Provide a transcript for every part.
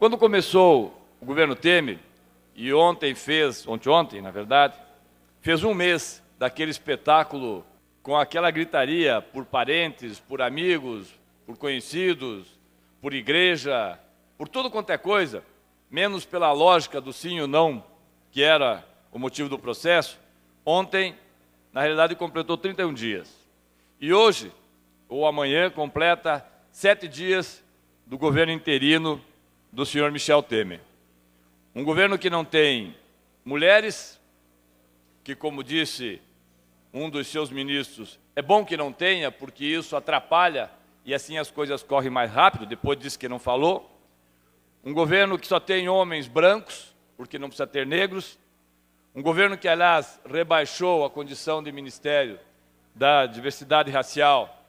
Quando começou o governo Temer, e ontem, na verdade, fez um mês daquele espetáculo com aquela gritaria por parentes, por amigos, por conhecidos, por igreja, por tudo quanto é coisa, menos pela lógica do sim ou não, que era o motivo do processo. Ontem, na realidade, completou 31 dias. E hoje, ou amanhã, completa 7 dias do governo interino do senhor Michel Temer. Um governo que não tem mulheres, que, como disse um dos seus ministros, é bom que não tenha, porque isso atrapalha e assim as coisas correm mais rápido, depois disse que não falou. Um governo que só tem homens brancos, porque não precisa ter negros. Um governo que, aliás, rebaixou a condição de Ministério da Diversidade Racial,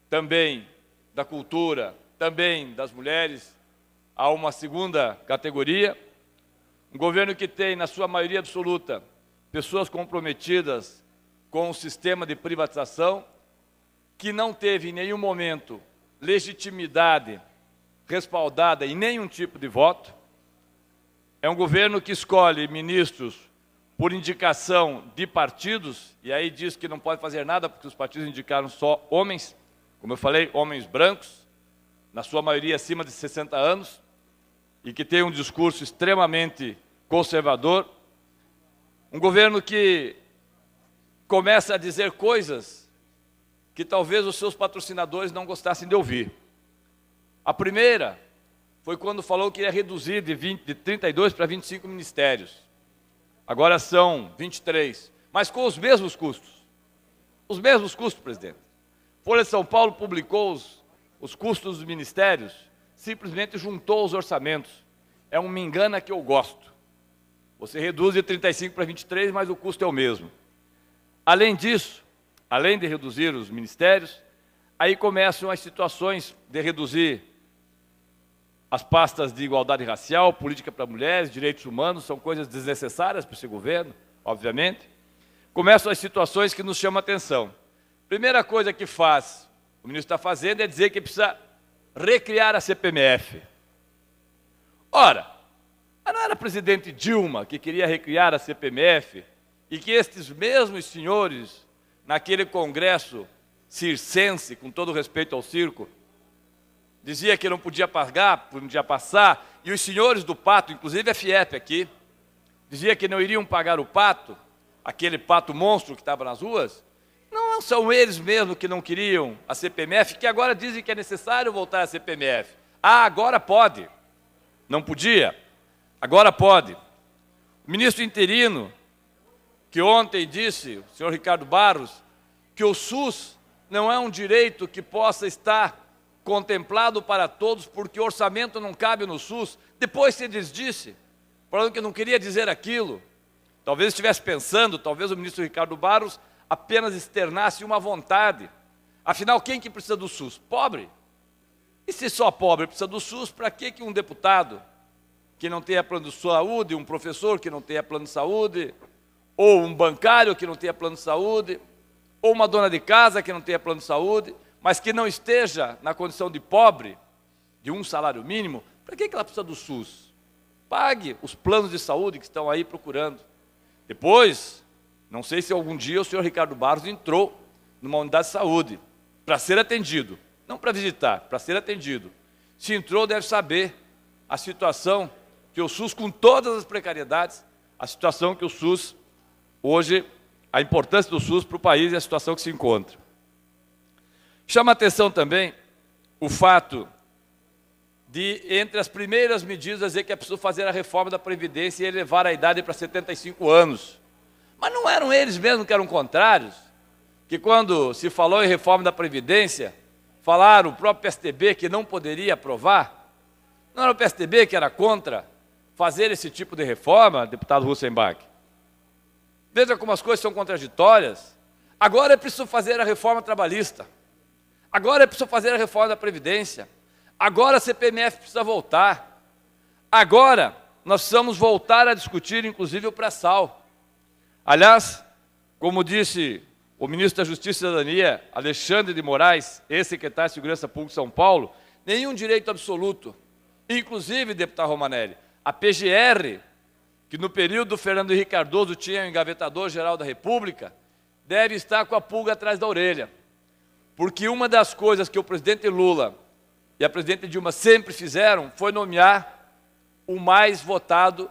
também da Cultura, também das mulheres, a uma segunda categoria. Um governo que tem, na sua maioria absoluta, pessoas comprometidas com o sistema de privatização, que não teve em nenhum momento legitimidade respaldada em nenhum tipo de voto. É um governo que escolhe ministros por indicação de partidos, e aí diz que não pode fazer nada porque os partidos indicaram só homens, como eu falei, homens brancos, na sua maioria acima de 60 anos, e que tem um discurso extremamente conservador. Um governo que começa a dizer coisas que talvez os seus patrocinadores não gostassem de ouvir. A primeira foi quando falou que ia reduzir de 32 para 25 ministérios. Agora são 23, mas com os mesmos custos. Os mesmos custos, presidente. Folha de São Paulo publicou os custos dos ministérios, simplesmente juntou os orçamentos. É um me engana que eu gosto. Você reduz de 35 para 23, mas o custo é o mesmo. Além disso, além de reduzir os ministérios, aí começam as situações de reduzir as pastas de igualdade racial, política para mulheres, direitos humanos, são coisas desnecessárias para esse governo, obviamente. Começam as situações que nos chamam a atenção. Primeira coisa que faz, o ministro está fazendo, é dizer que precisa recriar a CPMF. Ora, não era a presidente Dilma que queria recriar a CPMF e que estes mesmos senhores, naquele congresso circense, com todo respeito ao circo, dizia que não podia pagar, não podia passar, e os senhores do pato, inclusive a FIEP aqui, dizia que não iriam pagar o pato, aquele pato monstro que estava nas ruas. Não são eles mesmos que não queriam a CPMF, que agora dizem que é necessário voltar à CPMF. Ah, agora pode. Não podia, agora pode. O ministro interino, que ontem disse, o senhor Ricardo Barros, que o SUS não é um direito que possa estar contemplado para todos, porque o orçamento não cabe no SUS. Depois se desdisse, falando que não queria dizer aquilo. Talvez estivesse pensando, talvez o ministro Ricardo Barros apenas externasse uma vontade. Afinal, quem que precisa do SUS? Pobre. E se só pobre precisa do SUS, para que um deputado que não tenha plano de saúde, um professor que não tenha plano de saúde, ou um bancário que não tenha plano de saúde, ou uma dona de casa que não tenha plano de saúde, mas que não esteja na condição de pobre, de um salário mínimo, para que ela precisa do SUS? Pague os planos de saúde que estão aí procurando. Depois, não sei se algum dia o senhor Ricardo Barros entrou numa unidade de saúde para ser atendido, não para visitar, para ser atendido. Se entrou, deve saber a situação que o SUS, com todas as precariedades, a situação que o SUS, hoje, a importância do SUS para o país e a situação que se encontra. Chama a atenção também o fato de, entre as primeiras medidas, dizer que é preciso fazer a reforma da Previdência e elevar a idade para 75 anos. Mas não eram eles mesmos que eram contrários? Que quando se falou em reforma da Previdência, falaram o próprio PSDB que não poderia aprovar? Não era o PSDB que era contra fazer esse tipo de reforma, deputado Russenbach? Veja como as coisas são contraditórias. Agora é preciso fazer a reforma trabalhista. Agora é preciso fazer a reforma da Previdência. Agora a CPMF precisa voltar. Agora nós precisamos voltar a discutir, inclusive, o pré-sal. Aliás, como disse o ministro da Justiça e Cidadania, Alexandre de Moraes, ex-secretário de Segurança Pública de São Paulo, nenhum direito absoluto Inclusive, deputado Romanelli, a PGR, que no período do Fernando Henrique Cardoso tinha o engavetador-geral da República, deve estar com a pulga atrás da orelha. Porque uma das coisas que o presidente Lula e a presidente Dilma sempre fizeram foi nomear o mais votado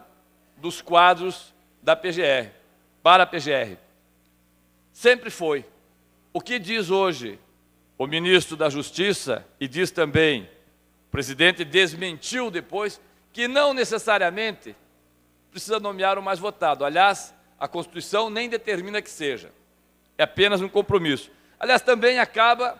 dos quadros da PGR, para a PGR. Sempre foi. O que diz hoje o ministro da Justiça, e diz também, o presidente desmentiu depois, que não necessariamente precisa nomear o mais votado. Aliás, a Constituição nem determina que seja. É apenas um compromisso. Aliás, também acaba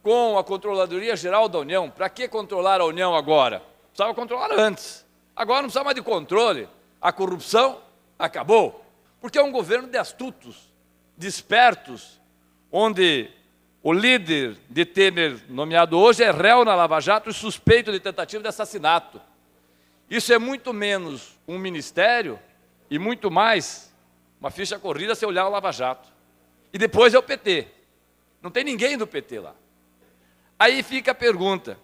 com a Controladoria Geral da União. Para que controlar a União agora? Precisava controlar antes. Agora não precisa mais de controle. A corrupção acabou. Porque é um governo de astutos, de espertos, onde o líder de Temer, nomeado hoje, é réu na Lava Jato e suspeito de tentativa de assassinato. Isso é muito menos um ministério e muito mais uma ficha corrida se olhar o Lava Jato. E depois é o PT. Não tem ninguém do PT lá. Aí fica a pergunta.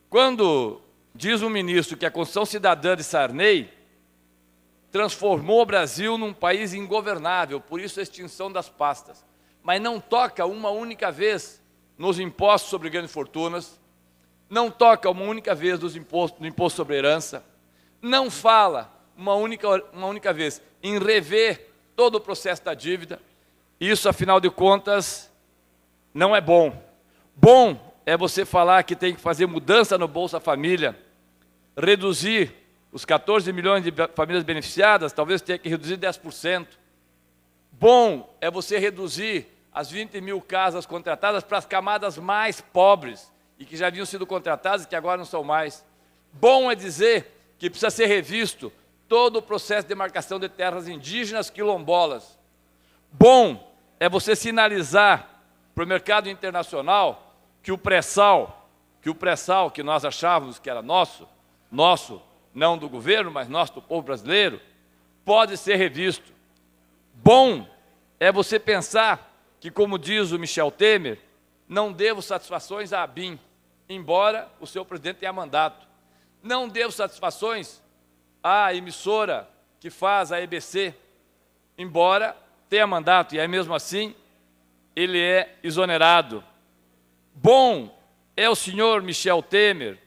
Quando diz um ministro que a Constituição Cidadã de Sarney transformou o Brasil num país ingovernável, por isso a extinção das pastas, mas não toca uma única vez nos impostos sobre grandes fortunas, não toca uma única vez no imposto sobre herança, não fala uma única vez em rever todo o processo da dívida. Isso, afinal de contas, não é bom. Bom é você falar que tem que fazer mudança no Bolsa Família, reduzir os 14 milhões de famílias beneficiadas, talvez tenha que reduzir 10%. Bom é você reduzir as 20 mil casas contratadas para as camadas mais pobres e que já haviam sido contratadas e que agora não são mais. Bom é dizer que precisa ser revisto todo o processo de demarcação de terras indígenas quilombolas. Bom é você sinalizar para o mercado internacional que o pré-sal que nós achávamos que era nosso, não do governo, mas nosso do povo brasileiro, pode ser revisto. Bom é você pensar que, como diz o Michel Temer, não devo satisfações à ABIN, embora o seu presidente tenha mandato. Não devo satisfações à emissora que faz a EBC, embora tenha mandato, e aí mesmo assim ele é exonerado. Bom é o senhor Michel Temer,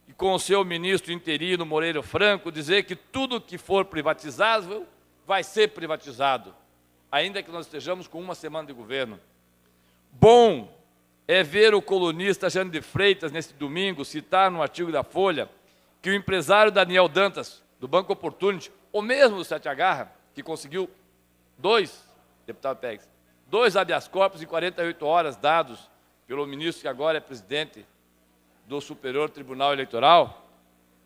e com o seu ministro interino Moreira Franco, dizer que tudo que for privatizável vai ser privatizado, ainda que nós estejamos com uma semana de governo. Bom é ver o colunista Jânio de Freitas, nesse domingo, citar no artigo da Folha, que o empresário Daniel Dantas, do Banco Opportunity, ou mesmo do Sete Agarra, que conseguiu deputado Pérez, 2 habeas corpus em 48 horas dados pelo ministro que agora é presidente do Superior Tribunal Eleitoral,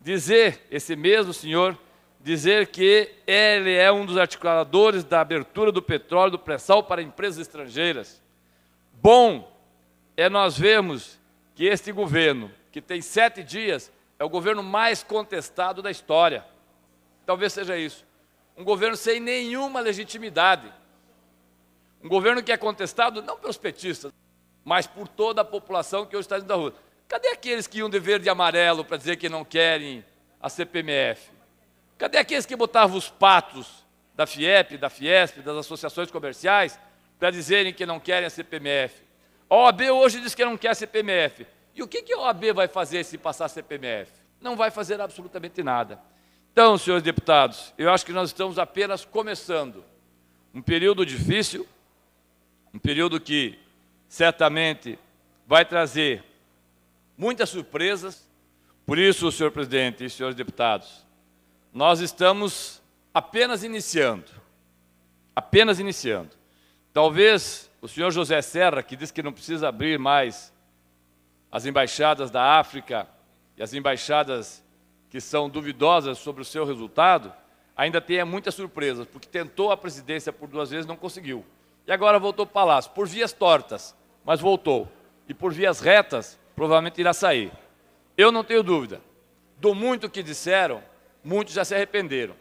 esse mesmo senhor, dizer que ele é um dos articuladores da abertura do petróleo do pré-sal para empresas estrangeiras. Bom é nós vermos que este governo, que tem 7 dias, é o governo mais contestado da história. Talvez seja isso. Um governo sem nenhuma legitimidade. Um governo que é contestado não pelos petistas, mas por toda a população que hoje está dentro da rua. Cadê aqueles que iam de verde e amarelo para dizer que não querem a CPMF? Cadê aqueles que botavam os patos da FIEP, da Fiesp, das associações comerciais, para dizerem que não querem a CPMF? A OAB hoje diz que não quer a CPMF. E o que a OAB vai fazer se passar a CPMF? Não vai fazer absolutamente nada. Então, senhores deputados, eu acho que nós estamos apenas começando um período difícil, um período que certamente vai trazer muitas surpresas. Por isso, senhor presidente e senhores deputados, nós estamos apenas iniciando. Apenas iniciando. Talvez o senhor José Serra, que diz que não precisa abrir mais as embaixadas da África e as embaixadas que são duvidosas sobre o seu resultado, ainda tenha muitas surpresas, porque tentou a presidência por 2 vezes e não conseguiu. E agora voltou para o Palácio, por vias tortas, mas voltou. E por vias retas, provavelmente irá sair. Eu não tenho dúvida. Do muito que disseram, muitos já se arrependeram.